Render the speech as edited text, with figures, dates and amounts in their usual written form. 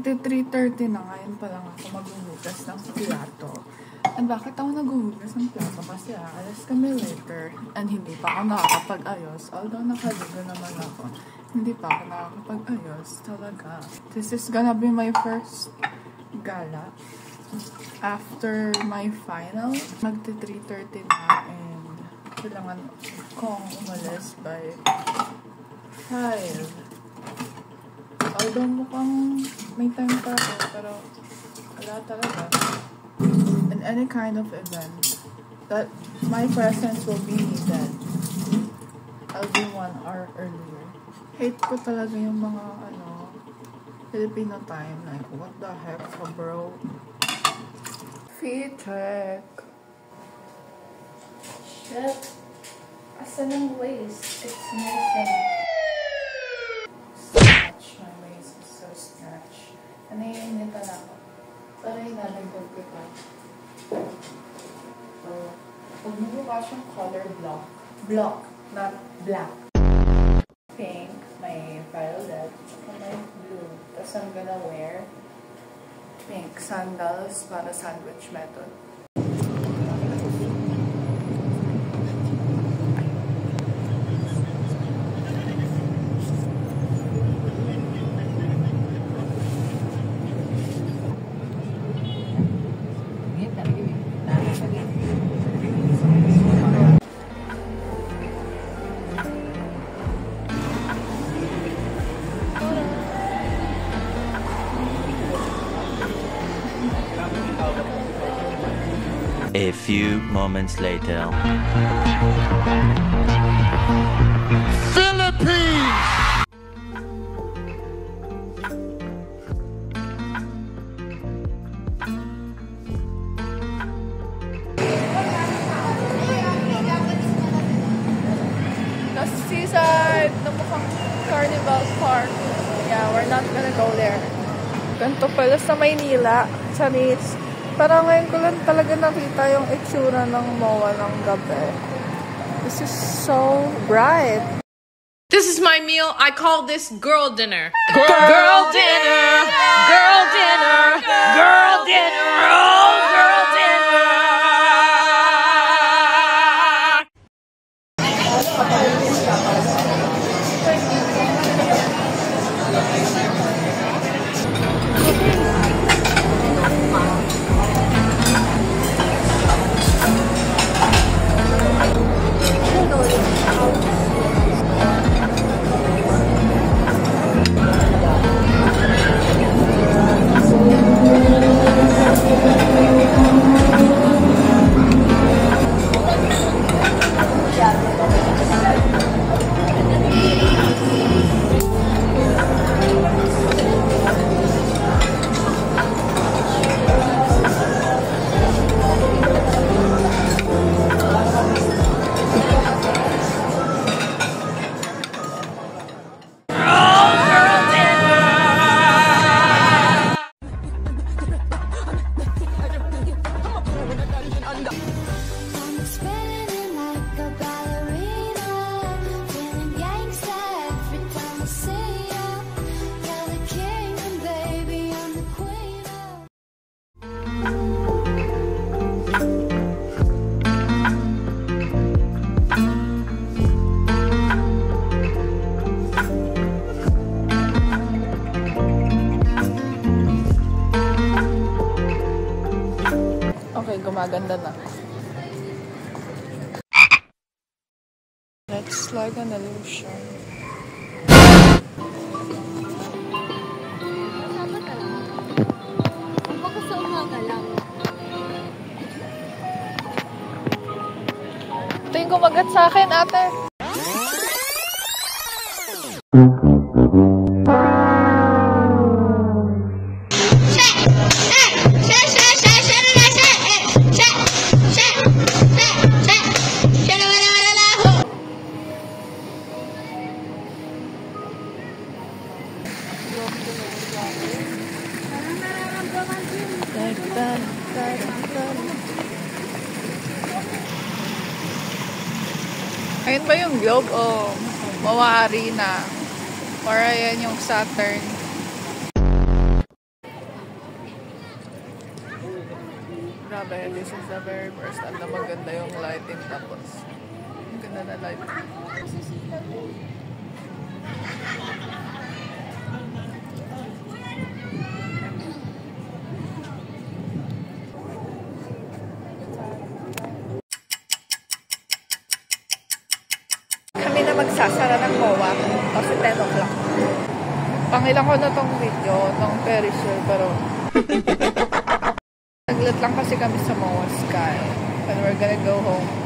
Magti 3:30 na ngayon pa lang ako maghuhugas ng plato. And bakit ako naghuhugas ng plato? Kasi aalis kami later. And hindi pa ako nakakapag-ayos. Although nakaligo naman ako. Hindi pa ako nakakapag-ayos. Talaga. This is gonna be my first gala. After my final, magti 3:30 na. And kailangan kong umalis by 5. Although mukhang may time pa ako, pero wala talaga. In any kind of event that my presence will be needed, I'll be 1 hour earlier. Hate ko talaga yung mga, Filipino time. Like, what the heck, bro? Feet check. Shit. Asan ang waist? It's missing. Naiinitan ako. Pero hinalagdag ko pa. So, huwag mo bukas yung color block. Block, not black. Pink, may violet, and may blue. Tapos I'm gonna wear pink sandals para sandwich method. A few moments later. Philippines! Nasa seaside na mukhang Carnival Park. Yeah, we're not gonna go there. Ganito pala sa Maynila, sa Ritz. Parang ngayon ko lang talaga nakita yung itsura ng MOA ng gabi. This is so bright. This is my meal. I call this girl dinner. Girl dinner! Girl dinner! Girl dinner! Oh, girl dinner! Okay, gumaganda na. Let's like an illusion. Ito yung kumagat sa akin, ate. Ayun ba yung globe o MOA Arena? Or ayan yung Saturn? sabi, this is the very first time na maganda yung lighting. Tapos, ang ganda na lighting. Kami na magsasara ng MOA kasi 10 o'clock. Pangilan ko na tong video, tong Ferris wheel, pero naglat lang kasi kami sa MOA Sky and we're gonna go home.